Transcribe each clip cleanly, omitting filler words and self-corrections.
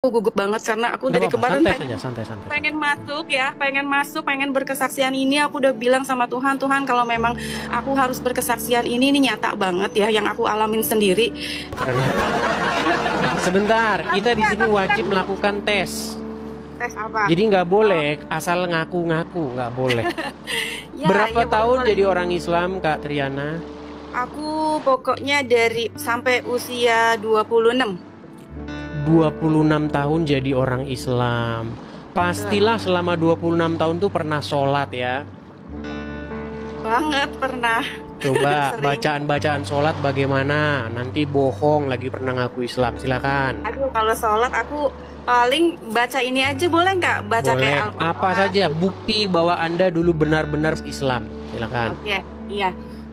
Aku gugup banget karena aku Nggak dari apa-apa, kemarin santai saja, santai, santai, pengen santai. masuk ya, pengen masuk, pengen berkesaksian ini. Aku udah bilang sama Tuhan, Tuhan kalau memang aku harus berkesaksian ini nyata banget ya, yang aku alamin sendiri. Karena sebentar, Tapi kita di ya, sini tapi kan wajib melakukan tes. tes apa? Jadi nggak Oh, boleh asal ngaku-ngaku, nggak boleh. ya, Berapa ya boleh tahun boleh. jadi orang Islam, Kak Triana? Aku pokoknya dari sampai usia 26. 26 tahun jadi orang Islam. Betul. Pastilah selama 26 tahun tuh pernah sholat ya. Banget pernah. Coba Sering. bacaan-bacaan sholat bagaimana? Nanti bohong lagi pernah ngaku Islam. Silakan. Aduh, kalau sholat aku paling baca ini aja boleh nggak? Baca kayak Boleh. Apa Al-Quran. saja bukti bahwa Anda dulu benar-benar Islam. Silakan. Oke, iya.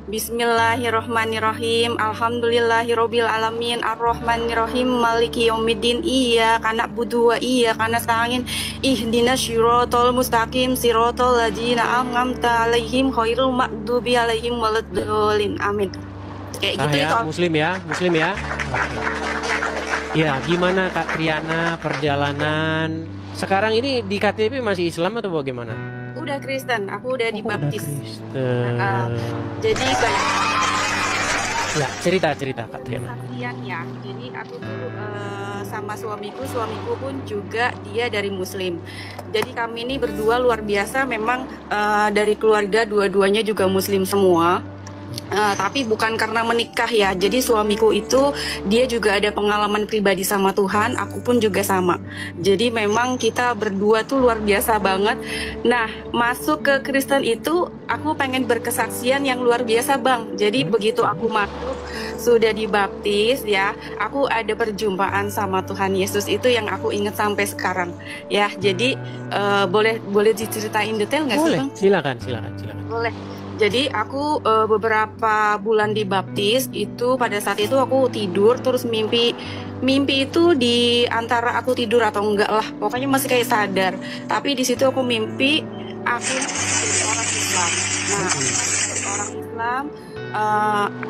Bismillahirrohmanirrohim. Alhamdulillahirobbil alamin. Arrohmanirrohim. Maliki yaumiddin. Iya, karena budu wa iya karena sangin. Ihdinas syirotol mustaqim. Sirotol ladzina an'amta alaihim khairul maghdubi alaihim waladdallin. Amin. Kayak Sah gitu ya, itu. Muslim ya, Muslim ya. Oke. Ya, gimana Kak Triana perjalanan? Sekarang ini di KTP masih Islam atau bagaimana? Udah Kristen, aku udah Oh, udah dibaptis. Uh, Kristen. jadi kayak Ya, cerita-cerita Kak Triana. kesaksian ya. Jadi aku tuh sama suamiku pun juga dia dari Muslim. Jadi kami ini berdua luar biasa. Memang dari keluarga dua-duanya juga Muslim semua. Tapi bukan karena menikah ya. Jadi suamiku itu dia juga ada pengalaman pribadi sama Tuhan. Aku pun juga sama. Jadi memang kita berdua tuh luar biasa banget. Nah, masuk ke Kristen itu aku pengen berkesaksian yang luar biasa, Bang. Jadi begitu aku masuk sudah dibaptis ya, aku ada perjumpaan sama Tuhan Yesus itu yang aku ingat sampai sekarang. Ya, jadi boleh boleh diceritain detail nggak sih, Boleh, Bang? silakan, silakan, silakan. Boleh. Jadi aku beberapa bulan dibaptis itu pada saat itu aku tidur terus mimpi itu di antara aku tidur atau enggak lah pokoknya masih kayak sadar. Tapi di situ aku mimpi aku jadi orang Islam. Nah aku jadi orang Islam.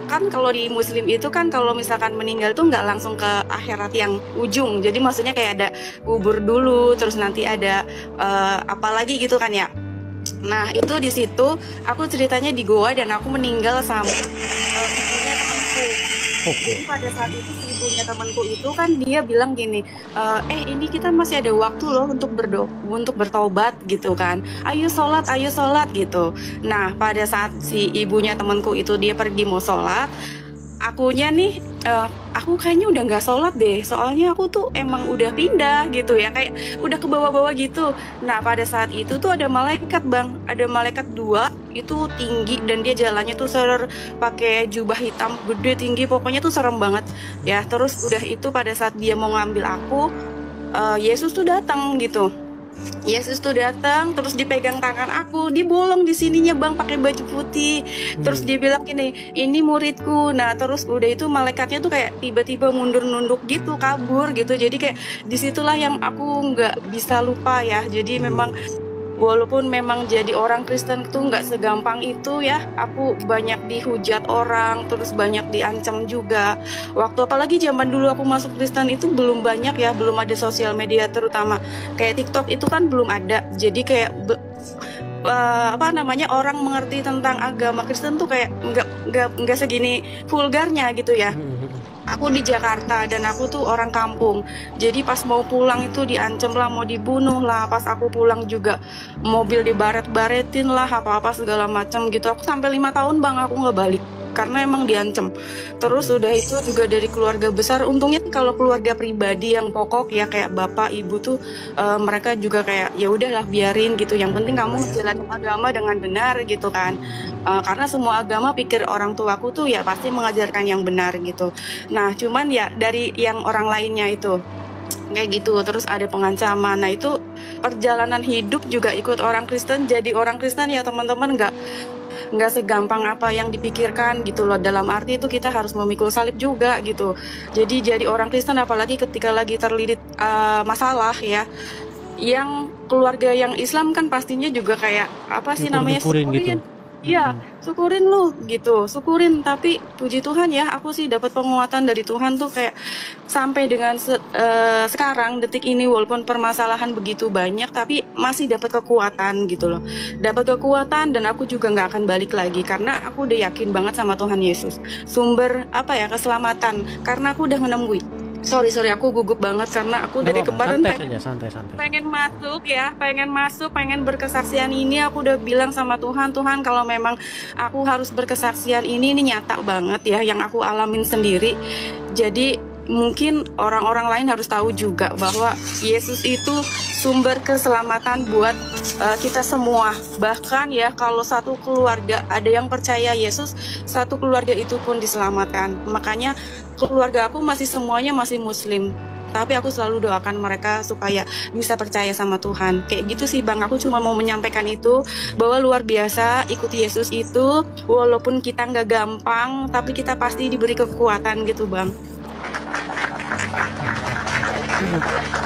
Kan kalau di Muslim itu kan kalau misalkan meninggal tuh nggak langsung ke akhirat yang ujung. Jadi maksudnya kayak ada kubur dulu terus nanti ada apa lagi gitu kan ya. Nah, itu di situ aku ceritanya di goa dan aku meninggal sama ibunya temanku. Jadi Oke. pada saat itu si ibunya temanku itu kan dia bilang gini, ini kita masih ada waktu loh untuk untuk bertobat gitu kan. Ayo sholat gitu. Nah, pada saat si ibunya temanku itu dia pergi mau sholat, akunya nih aku kayaknya udah nggak sholat deh soalnya aku tuh emang udah pindah gitu ya kayak udah ke bawah-bawah gitu. Nah pada saat itu tuh ada malaikat, Bang, ada malaikat dua itu tinggi dan dia jalannya tuh pakai jubah hitam gede tinggi pokoknya tuh serem banget ya. Terus udah itu pada saat dia mau ngambil aku, Yesus tuh datang gitu. Yesus tuh datang terus dipegang tangan aku, dibolong di sininya, Bang, pakai baju putih. Terus Hmm. dia bilang gini, ini muridku. Nah terus udah itu malaikatnya tuh kayak tiba-tiba mundur nunduk gitu, kabur gitu. Jadi kayak disitulah yang aku nggak bisa lupa ya. Jadi memang Hmm. walaupun memang jadi orang Kristen itu nggak segampang itu ya. Aku banyak dihujat orang, terus banyak diancam juga. Waktu apalagi zaman dulu aku masuk Kristen itu belum banyak ya, belum ada sosial media terutama kayak TikTok itu kan belum ada. Jadi kayak apa namanya orang mengerti tentang agama Kristen tuh kayak nggak segini vulgarnya gitu ya. Hmm. Aku di Jakarta dan aku tuh orang kampung. Jadi pas mau pulang itu diancam lah, mau dibunuh lah. Pas aku pulang juga mobil dibaret-baretin lah, apa-apa segala macam gitu. Aku sampai 5 tahun, Bang, aku nggak balik karena emang diancam. Terus udah itu juga dari keluarga besar. Untungnya kalau keluarga pribadi yang pokok ya kayak bapak ibu tuh mereka juga kayak ya udahlah biarin gitu. Yang penting kamu jalanin agama dengan benar gitu kan. Karena semua agama pikir orang tuaku tuh ya pasti mengajarkan yang benar gitu. Nah, cuman ya dari yang orang lainnya itu kayak gitu, terus ada pengancaman. Nah, itu perjalanan hidup juga ikut orang Kristen. Jadi orang Kristen ya teman-teman nggak segampang apa yang dipikirkan gitu loh. Dalam arti itu kita harus memikul salib juga gitu. Jadi orang Kristen apalagi ketika lagi terlilit masalah ya. Yang keluarga yang Islam kan pastinya juga kayak apa sih namanya Syukur-syukurin gitu. syukurin Iya, syukurin lu gitu, syukurin. Tapi puji Tuhan ya, aku sih dapat penguatan dari Tuhan tuh kayak sampai dengan sekarang detik ini walaupun permasalahan begitu banyak, tapi masih dapat kekuatan gitu loh. Dapat kekuatan dan aku juga nggak akan balik lagi karena aku udah yakin banget sama Tuhan Yesus. Sumber apa ya keselamatan karena aku udah menemui. Sorry aku gugup banget karena aku dari kemarin santai. pengen masuk ya, pengen berkesaksian ini. Aku udah bilang sama Tuhan, Tuhan kalau memang aku harus berkesaksian ini nyata banget ya yang aku alamin sendiri. Jadi mungkin orang-orang lain harus tahu juga bahwa Yesus itu sumber keselamatan buat kita semua. Bahkan ya kalau satu keluarga ada yang percaya Yesus, satu keluarga itu pun diselamatkan. Makanya keluarga aku semuanya masih muslim, tapi aku selalu doakan mereka supaya bisa percaya sama Tuhan. Kayak gitu sih Bang, aku cuma mau menyampaikan itu, bahwa luar biasa ikuti Yesus itu, walaupun kita nggak gampang, tapi kita pasti diberi kekuatan gitu Bang.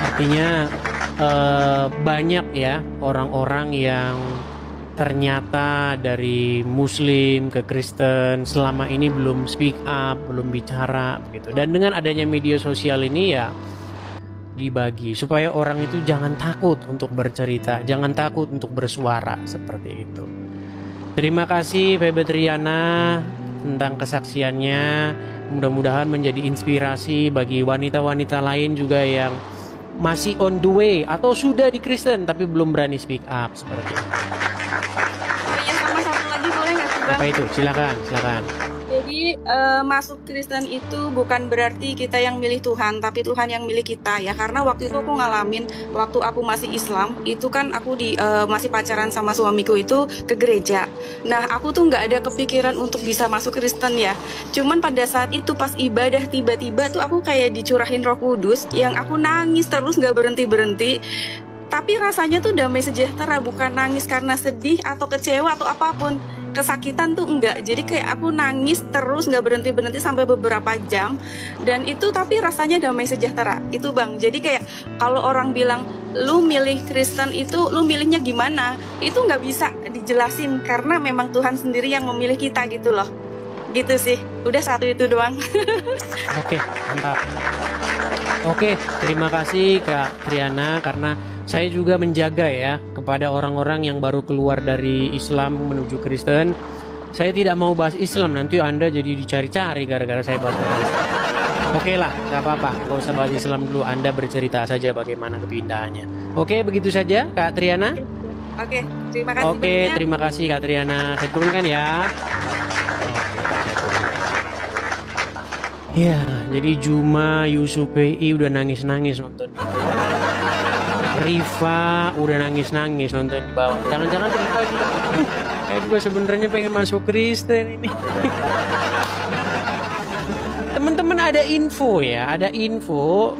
Artinya banyak ya orang-orang yang ternyata dari Muslim ke Kristen selama ini belum speak up, belum bicara begitu. Dan dengan adanya media sosial ini ya dibagi supaya orang itu jangan takut untuk bercerita, jangan takut untuk bersuara seperti itu. Terima kasih Febe Triana tentang kesaksiannya. Mudah-mudahan menjadi inspirasi bagi wanita-wanita lain juga yang masih on the way atau sudah di Kristen tapi belum berani speak up seperti itu. Sama satu lagi boleh nggak sih Bang? Apa itu? Silakan. Jadi masuk Kristen itu bukan berarti kita yang milih Tuhan, tapi Tuhan yang milih kita ya. Karena waktu itu aku ngalamin, waktu aku masih Islam, itu kan aku masih pacaran sama suamiku itu ke gereja. Nah aku tuh nggak ada kepikiran untuk bisa masuk Kristen ya. Cuman pada saat itu pas ibadah tiba-tiba tuh aku kayak dicurahin Roh Kudus, yang aku nangis terus nggak berhenti-berhenti. Tapi rasanya tuh damai sejahtera, bukan nangis karena sedih atau kecewa atau apapun. Kesakitan tuh enggak, jadi kayak aku nangis terus nggak berhenti-berhenti sampai beberapa jam, dan itu tapi rasanya damai sejahtera itu Bang. Jadi kayak kalau orang bilang lu milih Kristen itu lu milihnya gimana, itu nggak bisa dijelasin karena memang Tuhan sendiri yang memilih kita gitu loh. Gitu sih, udah satu itu doang. Oke, mantap. Oke, terima kasih Kak Triana, karena saya juga menjaga ya kepada orang-orang yang baru keluar dari Islam menuju Kristen. Saya tidak mau bahas Islam, nanti Anda jadi dicari-cari gara-gara saya bahas Islam. Oke lah, gak apa-apa, gak usah bahas Islam dulu, Anda bercerita saja bagaimana kepindahannya. Oke, begitu saja Kak Triana. Oke, terima kasih. Oke, terima kasih Kak Triana. Saya turunkan ya. Ya, jadi Juma, Yusuf PI udah nangis-nangis nonton. Riva udah nangis-nangis nonton di bawah. Jangan-jangan Riva juga. Saya juga sebenarnya pengen masuk Kristen ini. Teman-teman ada info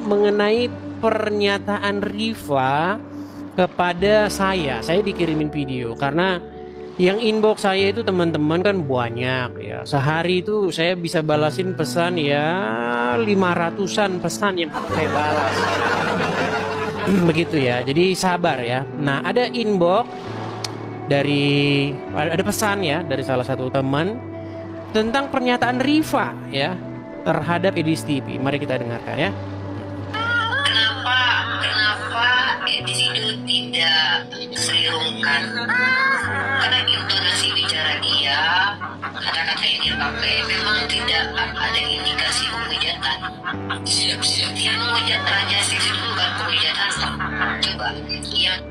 mengenai pernyataan Riva kepada saya. Saya dikirimin video karena yang inbox saya itu teman-teman kan banyak ya. Sehari itu saya bisa balasin pesan ya 500-an pesan yang saya balas. Begitu ya. Jadi sabar ya. Nah, ada inbox ada pesan ya dari salah satu teman tentang pernyataan Riva ya terhadap Edis TV. Mari kita dengarkan ya. Kenapa Edis itu tidak serungkan? Karena intonasi bicara dia, kata-kata yang dia pakai memang tidak ada indikasi pemujatan. Siap-siap. Yang memujat Raja Six itu bukan pemujatan. Coba, iya.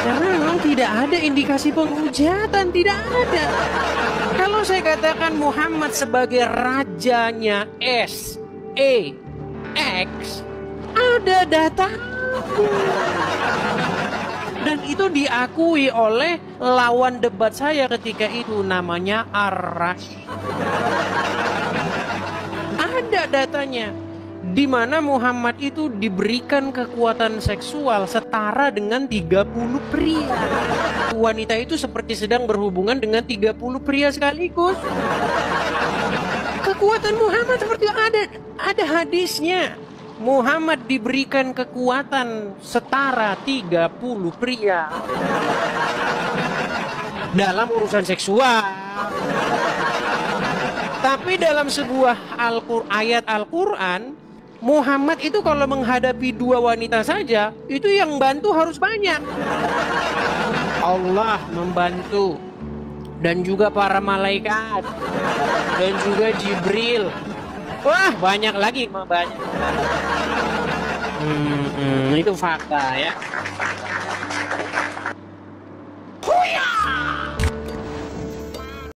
Karena memang tidak ada indikasi penghujatan, tidak ada. Kalau saya katakan Muhammad sebagai rajanya SEX, ada data. Dan itu diakui oleh lawan debat saya ketika itu, namanya Ar-Rashid. Ada datanya di mana Muhammad itu diberikan kekuatan seksual setara dengan 30 pria. Wanita itu seperti sedang berhubungan dengan 30 pria sekaligus. Kekuatan Muhammad seperti ada hadisnya. Muhammad diberikan kekuatan setara 30 pria dalam urusan seksual. Tapi dalam sebuah ayat Al-Quran, Muhammad itu kalau menghadapi 2 wanita saja, itu yang bantu harus banyak. Allah membantu, dan juga para malaikat, dan juga Jibril. Wah, banyak lagi, banyak. Itu fakta ya.